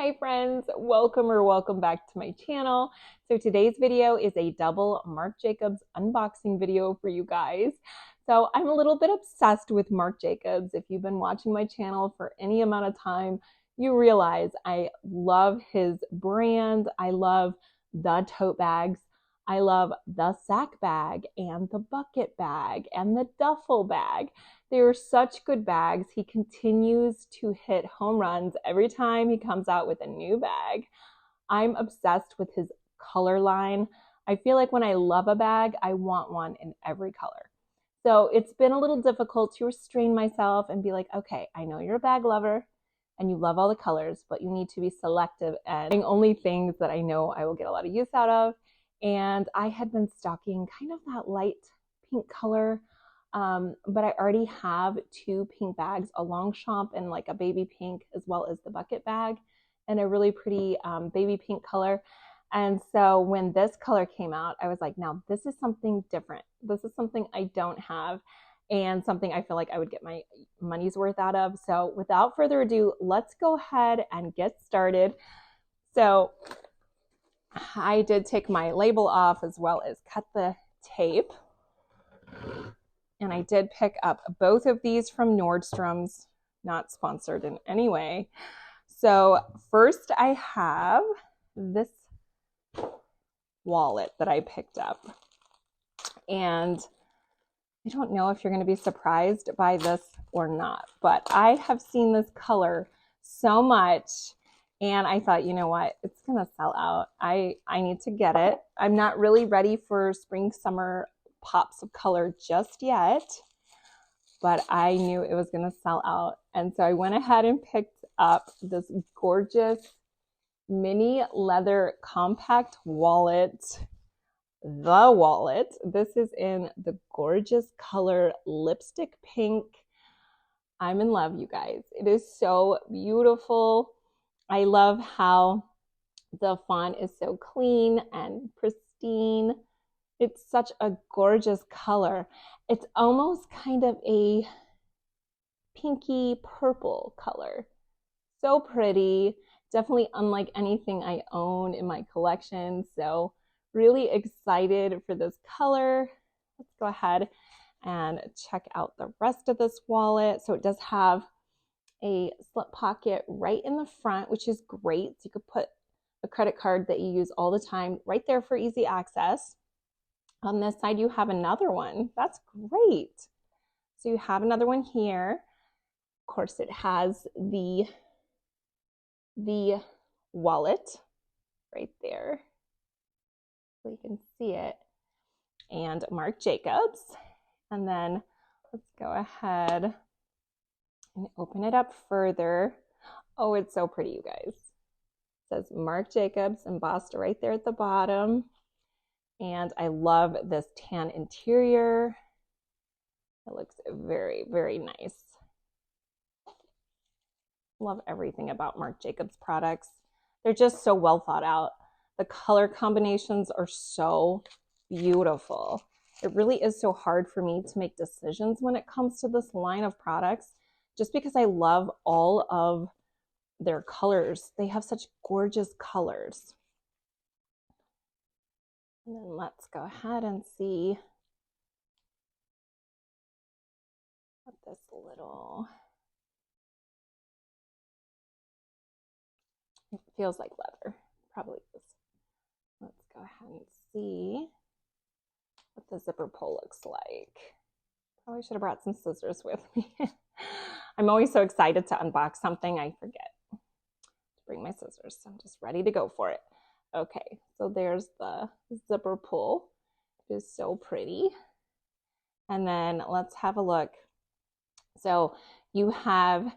Hi friends, welcome back to my channel. So today's video is a double Marc Jacobs unboxing video for you guys. So I'm a little bit obsessed with Marc Jacobs. If you've been watching my channel for any amount of time, you realize I love his brand. I love the tote bags. I love the sack bag and the bucket bag and the duffel bag. They are such good bags. He continues to hit home runs every time he comes out with a new bag. I'm obsessed with his color line. I feel like when I love a bag, I want one in every color. So it's been a little difficult to restrain myself and be like, okay, I know you're a bag lover and you love all the colors, but you need to be selective and only things that I know I will get a lot of use out of. And I had been stocking kind of that light pink color. But I already have two pink bags, a Longchamp and like a baby pink, as well as the bucket bag and a really pretty baby pink color. And so when this color came out, I was like, now this is something different. This is something I don't have and something I feel like I would get my money's worth out of. So without further ado, let's go ahead and get started. So I did take my label off as well as cut the tape. And I did pick up both of these from Nordstrom's, not sponsored in any way. So first I have this wallet that I picked up. And I don't know if you're going to be surprised by this or not, but I have seen this color so much and I thought, you know what, it's going to sell out. I need to get it. I'm not really ready for spring, summer pops of color just yet, but I knew it was going to sell out. And so I went ahead and picked up this gorgeous mini leather compact wallet, the wallet. This is in the gorgeous color lipstick pink. I'm in love, you guys. It is so beautiful. I love how the font is so clean and pristine. It's such a gorgeous color. It's almost kind of a pinky purple color. So pretty. Definitely unlike anything I own in my collection. So really excited for this color. Let's go ahead and check out the rest of this wallet. So it does have a slip pocket right in the front, which is great. So you could put a credit card that you use all the time right there for easy access. On this side, you have another one. That's great. So you have another one here. Of course, it has the wallet right there. So you can see it. And Marc Jacobs. And then let's go ahead and open it up further. Oh, it's so pretty, you guys. It says Marc Jacobs embossed right there at the bottom. And I love this tan interior. It looks very, very nice. Love everything about Marc Jacobs products. They're just so well thought out. The color combinations are so beautiful. It really is so hard for me to make decisions when it comes to this line of products, just because I love all of their colors. They have such gorgeous colors. And then let's go ahead and see what this little, it feels like leather, probably is. Let's go ahead and see what the zipper pull looks like. Probably should have brought some scissors with me. I'm always so excited to unbox something, I forget to bring my scissors. So I'm just ready to go for it. Okay, so there's the zipper pull. It is so pretty. And then let's have a look. So you have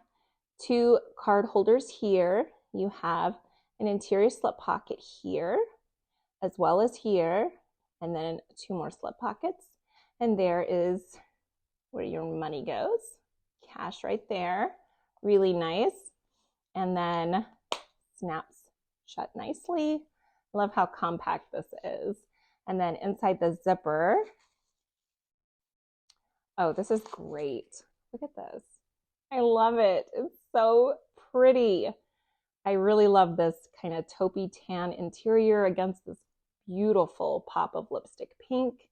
two card holders here. You have an interior slip pocket here, as well as here, and then two more slip pockets. And there is where your money goes. Cash right there. Really nice. And then snaps shut nicely. Love how compact this is. And then inside the zipper, oh, this is great. Look at this. I love it. It's so pretty. I really love this kind of taupey tan interior against this beautiful pop of lipstick pink.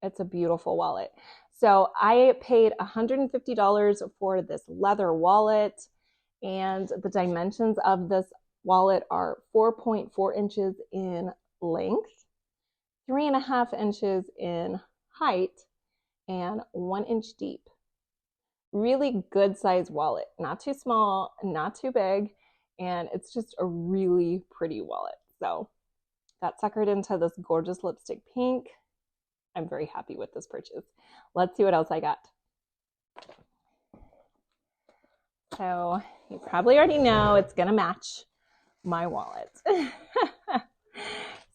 It's a beautiful wallet. So I paid $150 for this leather wallet, and the dimensions of this wallet are 4.4 inches in length, 3.5 inches in height, and 1 inch deep. Really good size wallet, not too small, not too big, and it's just a really pretty wallet. So got suckered into this gorgeous lipstick pink. I'm very happy with this purchase. Let's see what else I got. So you probably already know it's gonna match my wallet.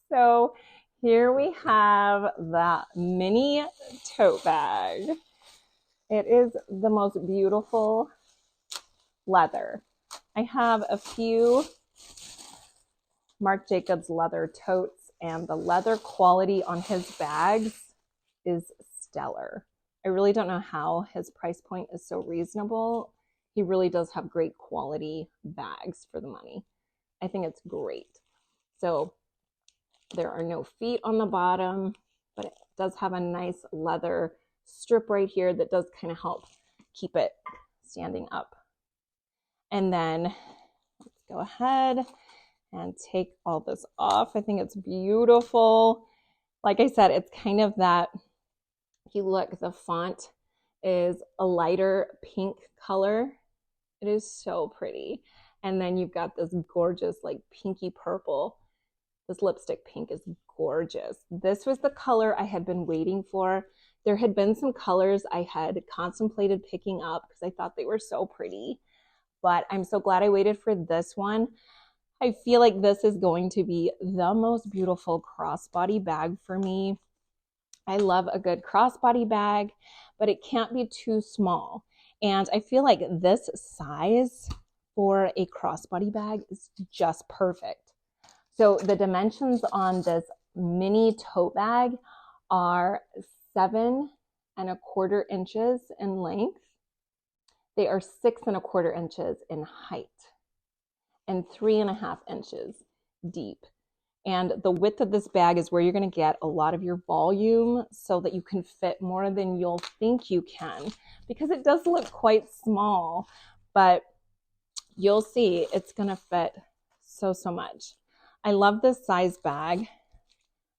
So here we have the Mini Tote Bag. It is the most beautiful leather. I have a few Marc Jacobs leather totes, and the leather quality on his bags is stellar. I really don't know how his price point is so reasonable. He really does have great quality bags for the money. I think it's great. So there are no feet on the bottom, but it does have a nice leather strip right here that does kind of help keep it standing up. And then let's go ahead and take all this off. I think it's beautiful. Like I said, it's kind of that, if you look, the font is a lighter pink color. It is so pretty. And then you've got this gorgeous like pinky purple. This lipstick pink is gorgeous. This was the color I had been waiting for. There had been some colors I had contemplated picking up because I thought they were so pretty, but I'm so glad I waited for this one. I feel like this is going to be the most beautiful crossbody bag for me. I love a good crossbody bag, but it can't be too small. And I feel like this size for a crossbody bag is just perfect. So the dimensions on this mini tote bag are 7.25 inches in length. They are 6.25 inches in height and 3.5 inches deep. And the width of this bag is where you're going to get a lot of your volume so that you can fit more than you'll think you can, because it does look quite small, but you'll see it's going to fit so much. I love this size bag.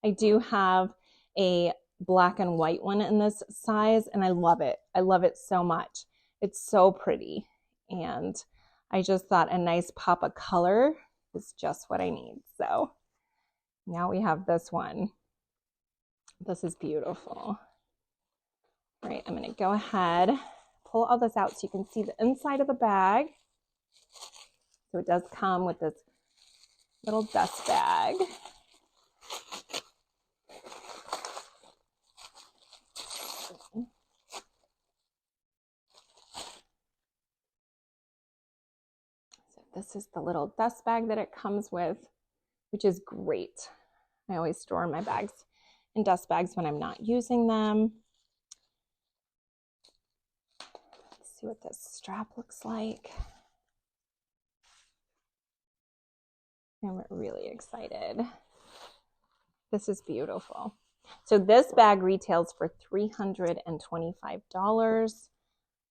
I do have a black and white one in this size, and I love it. I love it so much. It's so pretty, and I just thought a nice pop of color is just what I need. So now we have this one. This is beautiful. All right, I'm going to go ahead, pull all this out so you can see the inside of the bag. So it does come with this little dust bag. So this is the little dust bag that it comes with, which is great. I always store my bags in dust bags when I'm not using them. Let's see what this strap looks like. I'm really excited. This is beautiful. So this bag retails for $325.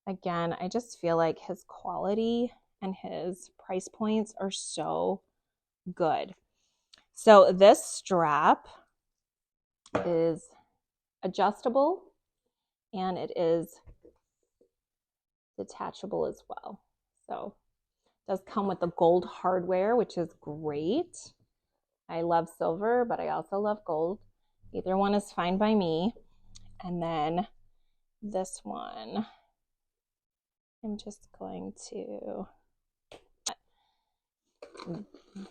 Again, I just feel like his quality and his price points are so good. So this strap is adjustable and it is detachable as well. So it does come with the gold hardware, which is great. I love silver, but I also love gold. Either one is fine by me. And then this one, I'm just going to,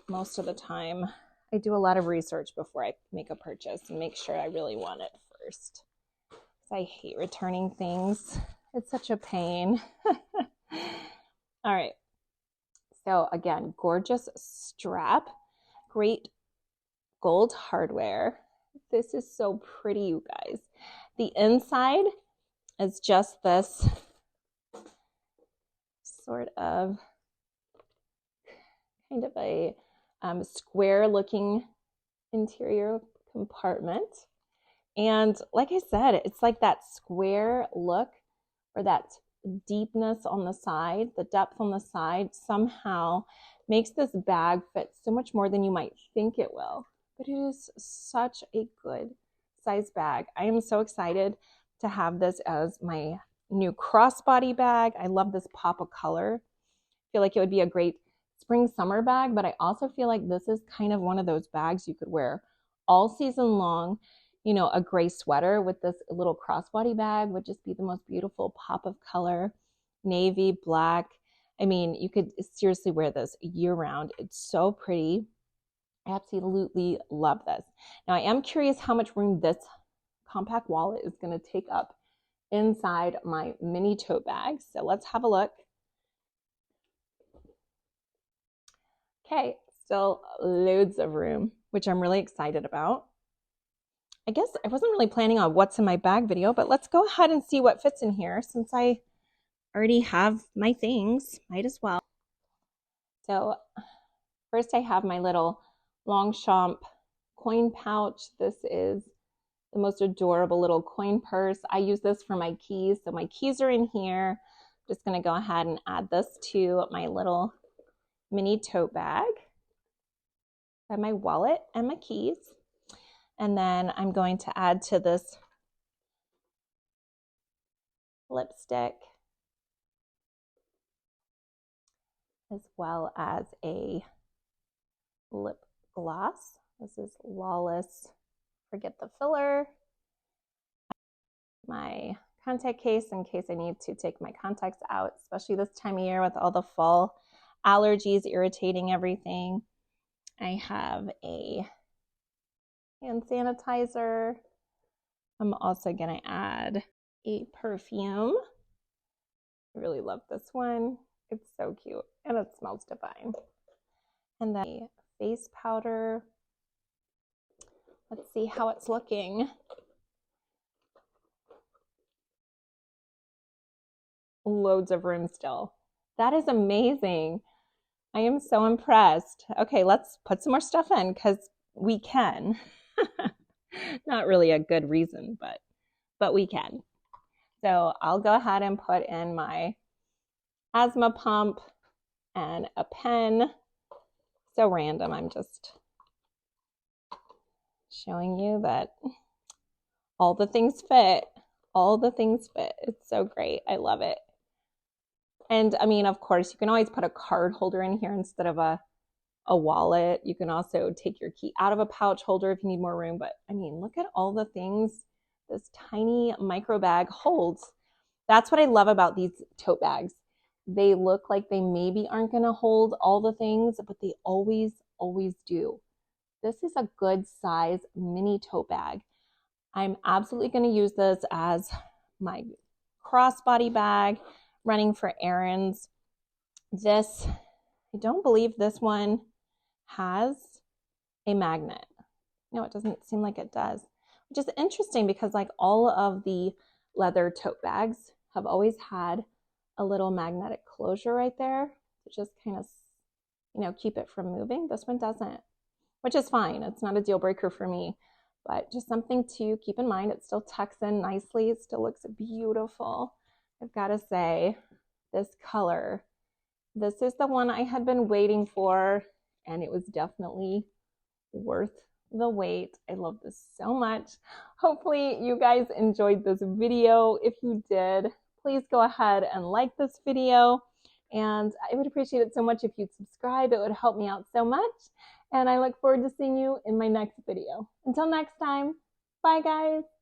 most of the time, I do a lot of research before I make a purchase and make sure I really want it first. Because I hate returning things. It's such a pain. All right. So again, gorgeous strap, great gold hardware. This is so pretty, you guys. The inside is just this sort of kind of a square looking interior compartment. And like I said, it's like that square look or that deepness on the side, the depth on the side somehow makes this bag fit so much more than you might think it will. But it is such a good size bag. I am so excited to have this as my new crossbody bag. I love this pop of color. I feel like it would be a great spring summer bag, but I also feel like this is kind of one of those bags you could wear all season long. You know, a gray sweater with this little crossbody bag would just be the most beautiful pop of color. Navy, black. I mean, you could seriously wear this year round. It's so pretty. I absolutely love this. Now, I am curious how much room this compact wallet is going to take up inside my mini tote bag. So let's have a look. Okay, still loads of room, which I'm really excited about. I guess I wasn't really planning on what's in my bag video, but let's go ahead and see what fits in here since I already have my things, might as well. So first I have my little Longchamp coin pouch. This is the most adorable little coin purse. I use this for my keys. So my keys are in here. I'm just gonna go ahead and add this to my little mini tote bag. I have my wallet and my keys. And then I'm going to add to this lipstick as well as a lip gloss. This is Lawless Forget the Filler. My contact case in case I need to take my contacts out, especially this time of year with all the fall allergies irritating everything. I have a hand sanitizer. I'm also going to add a perfume. I really love this one. It's so cute and it smells divine. And then a face powder. Let's see how it's looking. Loads of room still. That is amazing. I am so impressed. Okay, let's put some more stuff in because we can. Not really a good reason, but we can. So I'll go ahead and put in my asthma pump and a pen. So random. I'm just showing you that all the things fit. All the things fit. It's so great. I love it. And I mean, of course, you can always put a card holder in here instead of a wallet. You can also take your key out of a pouch holder if you need more room. But I mean, look at all the things this tiny micro bag holds. That's what I love about these tote bags. They look like they maybe aren't going to hold all the things, but they always, always do. This is a good size mini tote bag. I'm absolutely going to use this as my crossbody bag, running for errands. This, I don't believe this one has a magnet. No, it doesn't seem like it does, which is interesting because like all of the leather tote bags have always had a little magnetic closure right there to just kind of, you know, keep it from moving. This one doesn't, which is fine. It's not a deal breaker for me, but just something to keep in mind. It still tucks in nicely. It still looks beautiful. I've got to say, this color, this is the one I had been waiting for, and it was definitely worth the wait. I love this so much. Hopefully you guys enjoyed this video. If you did, please go ahead and like this video, and I would appreciate it so much if you'd subscribe. It would help me out so much, and I look forward to seeing you in my next video. Until next time, bye guys.